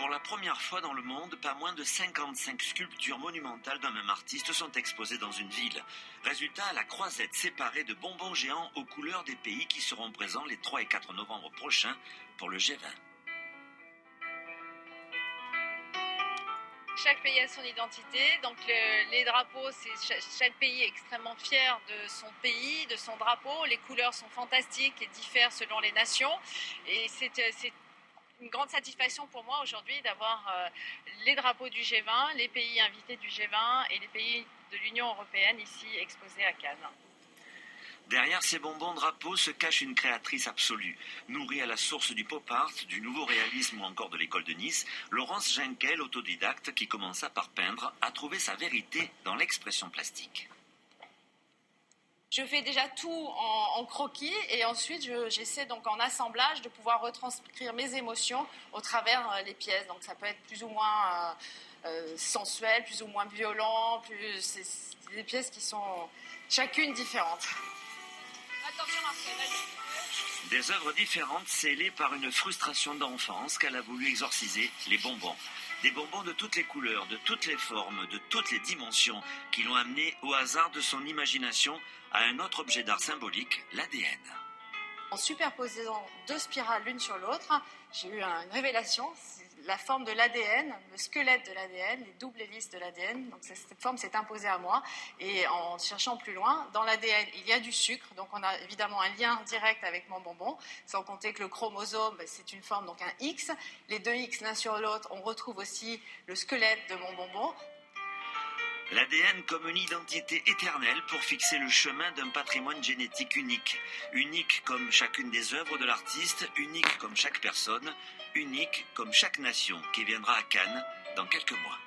Pour la première fois dans le monde, pas moins de 55 sculptures monumentales d'un même artiste sont exposées dans une ville. Résultat, la croisette séparée de bonbons géants aux couleurs des pays qui seront présents les 3 et 4 novembre prochains pour le G20. Chaque pays a son identité, donc les drapeaux, chaque pays est extrêmement fier de son pays, de son drapeau. Les couleurs sont fantastiques et diffèrent selon les nations. Et c'est une grande satisfaction pour moi aujourd'hui d'avoir les drapeaux du G20, les pays invités du G20 et les pays de l'Union européenne ici exposés à Cannes. Derrière ces bonbons drapeaux se cache une créatrice absolue. Nourrie à la source du pop art, du nouveau réalisme ou encore de l'école de Nice, Laurence Ginkel, autodidacte qui commença par peindre, a trouvé sa vérité dans l'expression plastique. Je fais déjà tout en croquis et ensuite j'essaie donc en assemblage de pouvoir retranscrire mes émotions au travers les pièces. Donc ça peut être plus ou moins sensuel, plus ou moins violent, c'est des pièces qui sont chacune différentes. Attention Marcel, vas-y. Des œuvres différentes scellées par une frustration d'enfance qu'elle a voulu exorciser, les bonbons. Des bonbons de toutes les couleurs, de toutes les formes, de toutes les dimensions, qui l'ont amené au hasard de son imagination à un autre objet d'art symbolique, l'ADN. En superposant 2 spirales l'une sur l'autre, j'ai eu une révélation. La forme de l'ADN, le squelette de l'ADN, les doubles hélices de l'ADN. Donc cette forme s'est imposée à moi. Et en cherchant plus loin, dans l'ADN, il y a du sucre. Donc on a évidemment un lien direct avec mon bonbon. Sans compter que le chromosome, c'est une forme, donc un X. Les 2 X l'un sur l'autre, on retrouve aussi le squelette de mon bonbon. L'ADN comme une identité éternelle pour fixer le chemin d'un patrimoine génétique unique. Unique comme chacune des œuvres de l'artiste, unique comme chaque personne, unique comme chaque nation qui viendra à Cannes dans quelques mois.